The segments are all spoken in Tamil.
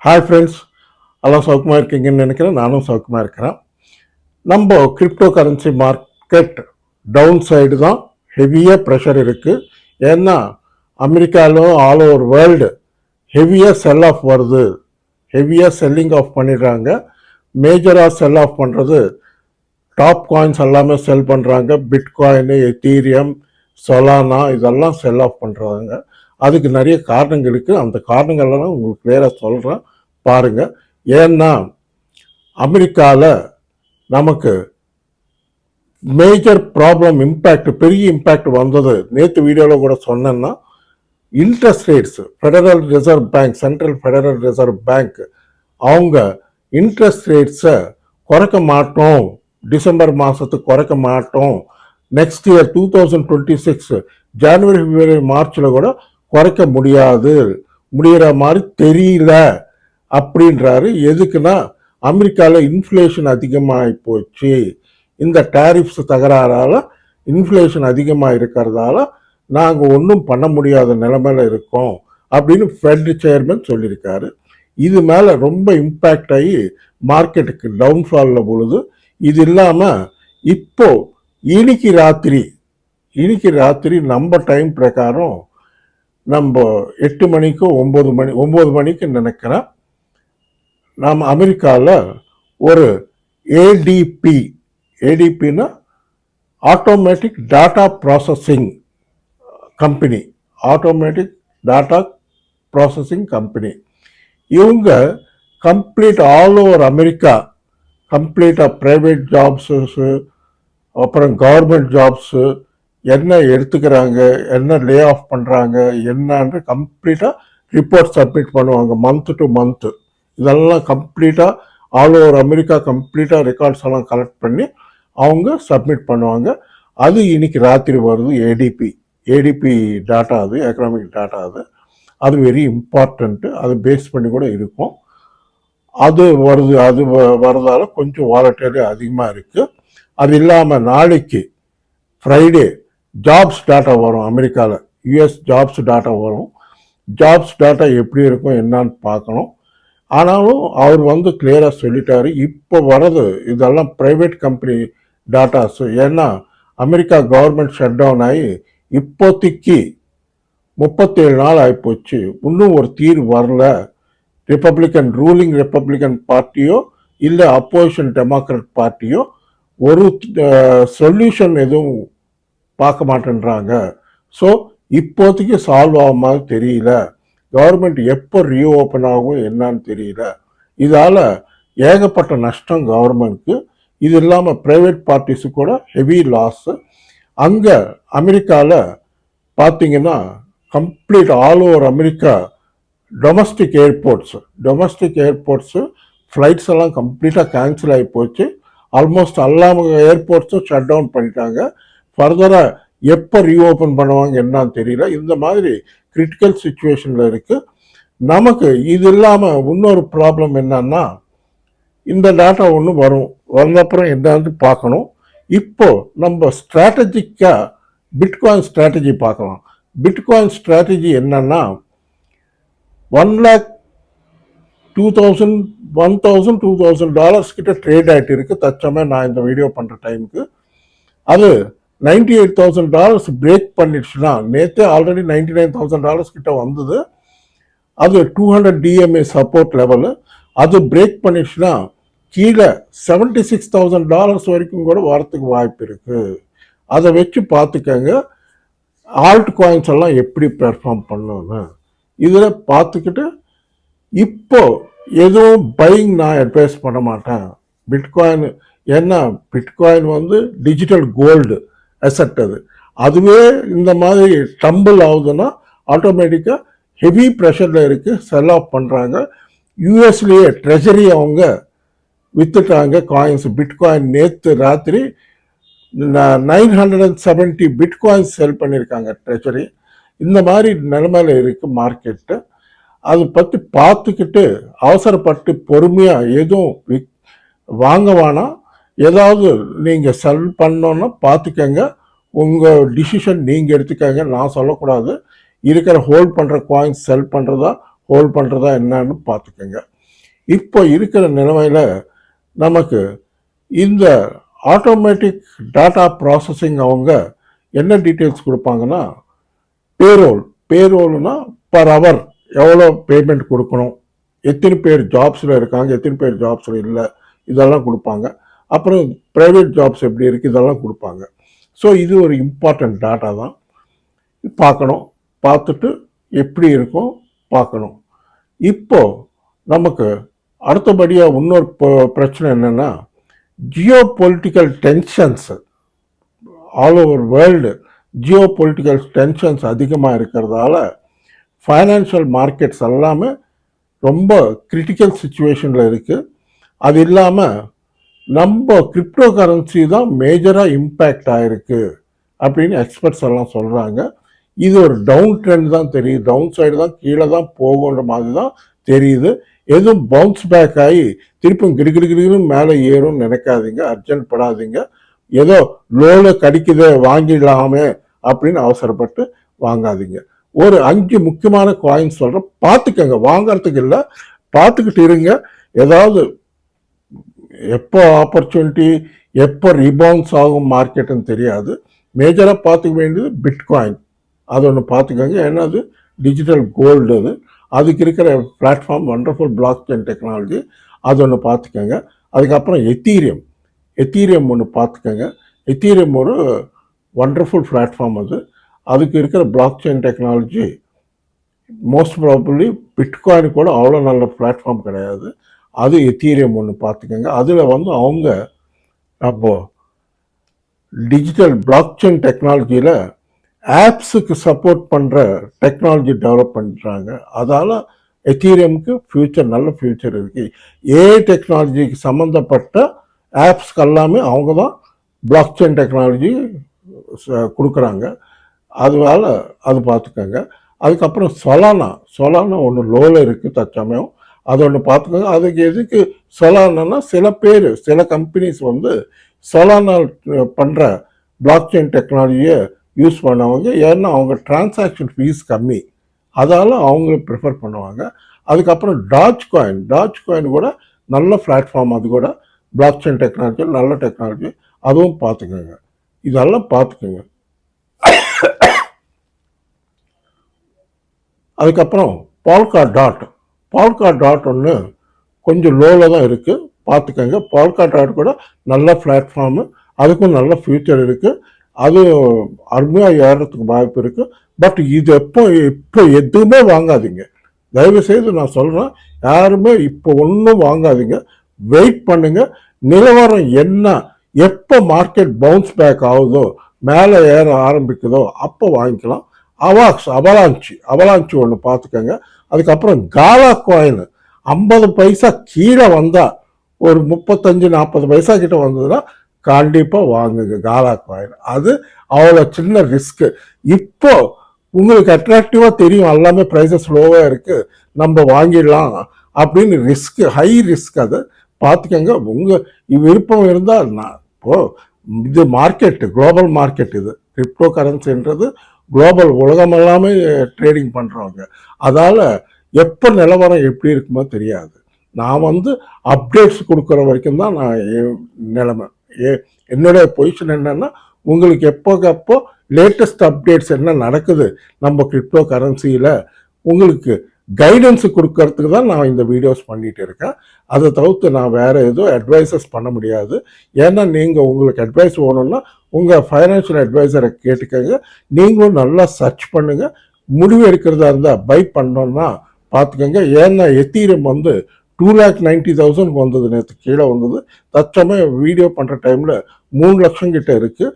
ஹாய் ஃப்ரெண்ட்ஸ், எல்லாம் சௌக்கியமாக இருக்கீங்கன்னு நினைக்கிறேன். நானும் சௌக்கியமாக இருக்கிறேன். நம்ம crypto currency market downside தான் ஹெவியாக ப்ரெஷர் இருக்குது. ஏன்னா அமெரிக்காவில் ஆல் ஓவர் வேர்ல்டு ஹெவியாக செல் ஆஃப் வருது, ஹெவியாக செல்லிங் ஆஃப் பண்ணிடுறாங்க. மேஜராக செல் ஆஃப் பண்ணுறது டாப் காயின்ஸ் எல்லாமே செல் பண்ணுறாங்க. பிட்காயின், எத்தீரியம், சொலானா இதெல்லாம் செல் ஆஃப் பண்ணுறாங்க. அதுக்கு நிறைய காரணங்கள் இருக்குது. அந்த காரணங்கள்லாம் உங்களுக்கு கிளியராக சொல்கிறேன், பாருங்கள். ஏன்னா அமெரிக்காவில் நமக்கு மேஜர் ப்ராப்ளம் இம்பேக்ட், பெரிய இம்பேக்ட் வந்தது. நேற்று வீடியோவில் கூட சொன்னேன்னா, interest rates, federal reserve bank, central federal reserve bank அவங்க இன்ட்ரெஸ்ட் ரேட்ஸை குறைக்க மாட்டோம், டிசம்பர் மாதத்துக்கு குறைக்க மாட்டோம், நெக்ஸ்ட் இயர் 2026 ஜனவரி, பிப்ரவரி, மார்ச்சில் கூட குறைக்க முடிகிற மாதிரி தெரியல அப்படின்றாரு. எதுக்குன்னா அமெரிக்காவில் இன்ஃப்ளேஷன் அதிகமாகி போச்சு. இந்த டேரிஃப்ஸ் தகராறால் இன்ஃப்ளேஷன் அதிகமாக இருக்கிறதால நாங்கள் ஒன்றும் பண்ண முடியாத நிலைமையில் இருக்கோம் அப்படின்னு ஃபெட் சேர்மன் சொல்லியிருக்காரு. இது மேலே ரொம்ப இம்பேக்ட் ஆகி மார்க்கெட்டுக்கு டவுன்ஃபாலில் பொழுது. இது இல்லாமல் இப்போ இன்னைக்கு ராத்திரி நம்ம டைம் பிரகாரம் நம்ம 8 மணிக்கோ 9 மணிக்கு நினைக்கிறேன், நாம் அமெரிக்காவில் ஒரு ஏடிபின்னா ஆட்டோமேட்டிக் டாட்டா ப்ராசஸிங் கம்பெனி, இவங்க கம்ப்ளீட் ஆல் ஓவர் அமெரிக்கா கம்ப்ளீட்டாக ப்ரைவேட் ஜாப்ஸு, அப்புறம் கவர்மெண்ட் ஜாப்ஸு என்ன எடுத்துக்கிறாங்க, என்ன லே ஆஃப் பண்ணுறாங்க, என்னன்னு கம்ப்ளீட்டாக ரிப்போர்ட் சப்மிட் பண்ணுவாங்க மந்த் டு மந்த்து. இதெல்லாம் கம்ப்ளீட்டாக ஆல் ஓவர் அமெரிக்கா கம்ப்ளீட்டாக ரெக்கார்ட்ஸ் எல்லாம் கலெக்ட் பண்ணி அவங்க சப்மிட் பண்ணுவாங்க. அது இன்னைக்கு ராத்திரி வருது. ஏடிபி டாட்டா, அது எக்கனாமிக் டாட்டா, அது வெரி இம்பார்ட்டண்ட்டு. அது பேஸ் பண்ணி கூட இருக்கும். அது வரதால கொஞ்சம் வாலட்டிலிட்டி அதிகமாக இருக்குது. அது இல்லாமல் நாளைக்கு ஃப்ரைடே ஜாப்ஸ் டாட்டா வரும் அமெரிக்காவில். யூஎஸ் ஜாப்ஸ் டாட்டா வரும். ஜாப்ஸ் டாட்டா எப்படி இருக்கும் என்னன்னு பார்க்கணும். ஆனாலும் அவர் கிளியராக சொல்லிட்டாரு, இப்போ வர்றது இதெல்லாம் ப்ரைவேட் கம்பெனி டாட்டாஸு. ஏன்னா அமெரிக்கா கவர்மெண்ட் ஷட் டவுன் ஆகி இப்போதைக்கு 37 நாள் ஆகிப்போச்சு. இன்னும் ஒரு தீர்வு வரல. ரூலிங் ரிப்பப்ளிக்கன் பார்ட்டியோ இல்லை அப்போசிஷன் டெமோக்ராட் பார்ட்டியோ ஒரு சொல்யூஷன் எதுவும் பார்க்க மாட்டேன்றாங்க. ஸோ இப்போதைக்கு சால்வ் ஆகும் மாதிரி தெரியல. கவர்மெண்ட் எப்போ ரீஓப்பன் ஆகும் என்னன்னு தெரியல. இதால் ஏகப்பட்ட நஷ்டம் கவர்மெண்ட்க்கு. இது இல்லாமல் ப்ரைவேட் பார்ட்டிஸு கூட ஹெவி லாஸு. அங்கே அமெரிக்காவில் பார்த்தீங்கன்னா complete all over America domestic airports flights எல்லாம் கம்ப்ளீட்டாக கேன்சல் ஆகி போச்சு. ஆல்மோஸ்ட் எல்லா ஏர்போர்ட்ஸும் ஷட் டவுன் பண்ணிட்டாங்க. ஃபர்தராக எப்போ ரீஓப்பன் பண்ணுவாங்க என்னன்னு தெரியல. இந்த மாதிரி கிரிட்டிக்கல் சுச்சுவேஷனில் இருக்குது. நமக்கு இது இல்லாமல் இன்னொரு ப்ராப்ளம் என்னன்னா, இந்த டாட்டா ஒன்று வந்தப்புறம் என்னன்னு பார்க்கணும். இப்போ நம்ம ஸ்ட்ராட்டஜிக்காக பிட்காயின் ஸ்ட்ராட்டஜி பார்க்கலாம். பிட்காயின் ஸ்ட்ராட்டஜி என்னன்னா, $1,200 கிட்ட ட்ரேட் ஆகிட்டு இருக்குது தச்சமே. நான் இந்த வீடியோ பண்ணுற டைமுக்கு அது $98,000 பிரேக் பண்ணிடுச்சுன்னா, நேற்று ஆல்ரெடி $99,000 கிட்ட வந்தது. அது 200 DMA சப்போர்ட் லெவலு. அது பிரேக் பண்ணிடுச்சுன்னா கீழே $76,000 வரைக்கும் கூட வரத்துக்கு வாய்ப்பு இருக்குது. அதை வச்சு பார்த்துக்கங்க ஆல்ட் காயின்ஸ் எல்லாம் எப்படி பெர்ஃபார்ம் பண்ணணும்னு. இதில் பார்த்துக்கிட்டு இப்போ எதுவும் பையிங் நான் அட்வைஸ் பண்ண மாட்டேன் பிட்காயின். ஏன்னா பிட்காயின் டிஜிட்டல் கோல்டு அசெட். அதுவே இந்த மாதிரி டம்பிள் ஆகுதுன்னா ஆட்டோமேட்டிக்காக ஹெவி ப்ரெஷரில் இருக்குது, செல் ஆஃப் பண்ணுறாங்க. யூஎஸ்லேயே ட்ரெஷரி அவங்க விற்றுட்டாங்க காயின்ஸ். பிட்காயின் நேற்று ராத்திரி 970 பிட்காயின்ஸ் செல் பண்ணியிருக்காங்க ட்ரெஷரி. இந்த மாதிரி நிலைமையில் இருக்குது மார்க்கெட்டு. அதை பற்றி பார்த்துக்கிட்டு அவசரப்பட்டு பொறுமையாக எதுவும் வாங்க வேணாம். ஏதாவது நீங்கள் செல் பண்ணோன்னா பார்த்துக்கங்க. உங்கள் டிசிஷன் நீங்கள் எடுத்துக்கங்க, நான் சொல்லக்கூடாது. இருக்கிற ஹோல்ட் பண்ணுற காயின்ஸ் செல் பண்ணுறதா ஹோல்ட் பண்ணுறதா என்னன்னு பார்த்துக்கங்க. இப்போ இருக்கிற நிலைமையில் நமக்கு இந்த ஆட்டோமேட்டிக் டேட்டா ப்ராசஸிங் அவங்க என்ன டீட்டெயில்ஸ் கொடுப்பாங்கன்னா, பேரோல்னா பர் ஹவர் எவ்வளோ பேமெண்ட் கொடுக்கணும், எத்தனை பேர் ஜாப்ஸில் இருக்காங்க, எத்தனை பேர் ஜாப்ஸில் இல்லை, இதெல்லாம் கொடுப்பாங்க. அப்புறம் ப்ரைவேட் ஜாப்ஸ் எப்படி இருக்குது, இதெல்லாம் கொடுப்பாங்க. ஸோ இது ஒரு இம்பார்ட்டண்ட் டேட்டா தான். பார்க்கணும், பார்த்துட்டு எப்படி இருக்கும் பார்க்கணும். இப்போ நமக்கு அடுத்தபடியாக இன்னொரு பிரச்சனை என்னென்னா, Jio political tensions all over world Jio political tensions அதிகமாக இருக்கிறதால ஃபைனான்ஷியல் மார்க்கெட்ஸ் எல்லாமே ரொம்ப கிரிட்டிக்கல் சுச்சுவேஷனில் இருக்குது. அது இல்லாமல் நம்ம கிரிப்டோ கரன்சி தான் மேஜராக இம்பேக்ட் ஆகிருக்கு அப்படின்னு எக்ஸ்பர்ட்ஸ் எல்லாம் சொல்கிறாங்க. இது ஒரு டவுன் ட்ரெண்ட் தான் தெரியுது, டவுன் சைடு தான், கீழே தான் போகுன்ற மாதிரி தான் தெரியுது. எதுவும் பவுன்ஸ் பேக் ஆகி திருப்பும் கிடுகிடுகிடுன்னு மேலே ஏறும்னு நினைக்காதீங்க, அர்ஜென்ட் படாதீங்க. ஏதோ லோனு கிடைக்குது வாங்கிடலாமே அப்படின்னு அவசரப்பட்டு வாங்காதீங்க. ஒரு 5 முக்கியமான காயின்ஸ் சொல்கிறேன், பார்த்துக்கங்க. வாங்கிறதுக்கு இல்லை, பார்த்துக்கிட்டு இருங்க. ஏதாவது எப்போ ஆப்பர்ச்சுனிட்டி, எப்போ ரீபவுன்ஸ் ஆகும் மார்க்கெட்டுன்னு தெரியாது. மேஜராக பார்த்துக்க வேண்டியது பிட்காயின், அது ஒன்று பார்த்துக்கோங்க. ஏன்னா அது டிஜிட்டல் கோல்டு, அதுக்கு இருக்கிற platform wonderful block chain technology, அது ஒன்று பார்த்துக்கோங்க. அதுக்கப்புறம் எத்தீரியம் ஒன்று பார்த்துக்கோங்க. எத்தீரியம் ஒரு வண்டர்ஃபுல் பிளாட்ஃபார்ம், அதுக்கு இருக்கிற block chain technology most probably bitcoin கூட அவ்வளோ நல்ல பிளாட்ஃபார்ம் கிடையாது. அது எத்தீரியம் ஒன்று பார்த்துக்கோங்க. அதில் அவங்க அப்போ டிஜிட்டல் பிளாக் செயின் டெக்னாலஜியில் ஆப்ஸுக்கு சப்போர்ட் பண்ணுற டெக்னாலஜி டெவலப் பண்ணுறாங்க. அதால் எத்தீரியமுக்கு ஃப்யூச்சர், நல்ல ஃப்யூச்சர் இருக்குது. ஏஐ டெக்னாலஜிக்கு சம்மந்தப்பட்ட ஆப்ஸ்க்கு எல்லாமே அவங்க தான் பிளாக் செயின் டெக்னாலஜி கொடுக்குறாங்க. அதனால அது பார்த்துக்கோங்க. அதுக்கப்புறம் சொலானா ஒன்று லோவில் இருக்குது தற்சமயம், அது ஒன்று பார்த்துக்கோங்க. அதுக்கு எதுக்கு சொலானா, சில கம்பெனிஸ் சொலானா பண்ணுற பிளாக் செயின் டெக்னாலஜியை யூஸ் பண்ணவங்க. ஏன்னா அவங்க டிரான்சாக்ஷன் ஃபீஸ் கம்மி, அதால் அவங்க ப்ரிஃபர் பண்ணுவாங்க. அதுக்கப்புறம் டாஜ் காயின் கூட நல்ல பிளாட்ஃபார்ம், அது கூட பிளாக் செயின் டெக்னாலஜி நல்ல டெக்னாலஜி, அதுவும் பார்த்துக்கோங்க. இதெல்லாம் பார்த்துக்கோங்க. அதுக்கப்புறம் பால்கா டாட் ஒன்று கொஞ்சம் லோவில் தான் இருக்குது, பார்த்துக்கோங்க. பால்கா டாட் கூட நல்ல பிளாட்ஃபார்மு, அதுக்கும் நல்ல ஃபியூச்சர் இருக்குது. அது அருமையாக ஏறத்துக்கு வாய்ப்பு இருக்குது. பட் இது இப்போ எதுவுமே வாங்காதீங்க, தயவுசெய்து நான் சொல்கிறேன். யாருமே இப்போ ஒன்றும் வாங்காதீங்க, வெயிட் பண்ணுங்க. நிலவரம் என்ன, எப்போ மார்க்கெட் பவுன்ஸ் பேக் ஆகுதோ, மேலே ஏற ஆரம்பிக்குதோ அப்போ வாங்கிக்கலாம். அவலாஞ்சி ஒன்று பார்த்துக்கோங்க. அதுக்கப்புறம் காலா காயின் 50 பைசா கீழே வந்தால், ஒரு 35-40 பைசா கிட்ட வந்ததுன்னா கண்டிப்பாக வாங்குங்க காலா காயின். அது அவ்வளோ சின்ன ரிஸ்க்கு. இப்போ உங்களுக்கு அட்ராக்டிவாக தெரியும், எல்லாமே ப்ரைஸஸ் லோவாக இருக்குது, நம்ம வாங்கிடலாம் அப்படின்னு ஹை ரிஸ்க். அது பார்த்துக்கங்க. உங்கள் விருப்பம் இருந்தால் இது மார்க்கெட்டு, குளோபல் மார்க்கெட், இது கிரிப்டோ கரன்சின்றது குளோபல், உலகம் எல்லாமே ட்ரேடிங் பண்ணுறவங்க. அதால் எப்போ நிலவரம் எப்படி இருக்குமோ தெரியாது. நான் அப்டேட்ஸ் கொடுக்குற வரைக்கும் தான் நான் நிலைமை. என்னுடைய பொசிஷன் என்னன்னா, உங்களுக்கு எப்போ லேட்டஸ்ட் அப்டேட்ஸ் என்ன நடக்குது நம்ம கிரிப்டோ கரன்சியில் உங்களுக்கு கைடன்ஸு கொடுக்கறதுக்கு தான் நான் இந்த வீடியோஸ் பண்ணிகிட்டு இருக்கேன். அதை தவிர்த்து நான் வேறு எதுவும் அட்வைசஸ் பண்ண முடியாது. ஏன்னா நீங்கள் உங்களுக்கு அட்வைஸ் வேணும்னா உங்கள் ஃபைனான்ஷியல் அட்வைசரை கேட்டுக்கங்க. நீங்களும் நல்லா சர்ச் பண்ணுங்கள். முடிவு எடுக்கிறதா இருந்தால் பை பண்ணோன்னா பார்த்துக்கோங்க. ஏன்னா எத்தீரியம் 2,90,000 வந்தது, நேற்று கீழே வந்தது. தற்சமயம் வீடியோ பண்ணுற டைமில் 3 லட்சம் கிட்ட இருக்குது.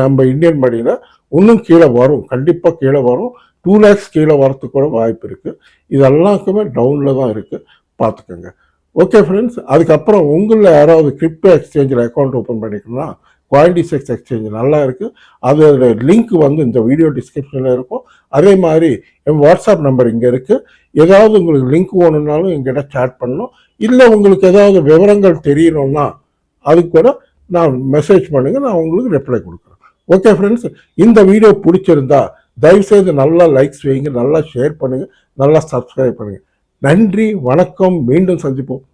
நம்ம இந்தியன் மணியில் இன்னும் கீழே வரும், கண்டிப்பாக கீழே வரும். 2 lakhs கீழே வரத்துக்கு கூட வாய்ப்பு இருக்குது. இதெல்லாக்குமே டவுனில் தான் இருக்குது, பார்த்துக்கோங்க. Okay friends. அதுக்கப்புறம் உங்களில் யாராவது கிரிப்டோ எக்ஸ்சேஞ்சில் அக்கௌண்ட் ஓப்பன் பண்ணிக்கணும்னா Coindesk எக்ஸ்சேஞ்ச் நல்லா இருக்குது. அதோட லிங்க் இந்த வீடியோ டிஸ்கிரிப்ஷனில் இருக்கும். அதே மாதிரி என் வாட்ஸ்அப் நம்பர் இங்கே இருக்குது. ஏதாவது உங்களுக்கு லிங்க் வேணும்னாலும் எங்கிட்ட சேட் பண்ணணும். இல்லை உங்களுக்கு ஏதாவது விவரங்கள் தெரியணும்னா அதுக்கு கூட நான் மெசேஜ் பண்ணுங்கள், நான் உங்களுக்கு ரிப்ளை கொடுக்குறேன். ஓகே ஃப்ரெண்ட்ஸ், இந்த வீடியோ பிடிச்சிருந்தா தயவுசெய்து நல்லா லைக்ஸ் வைங்க, நல்லா ஷேர் பண்ணுங்கள், நல்லா சப்ஸ்கிரைப் பண்ணுங்கள். நன்றி, வணக்கம், மீண்டும் சந்திப்போம்.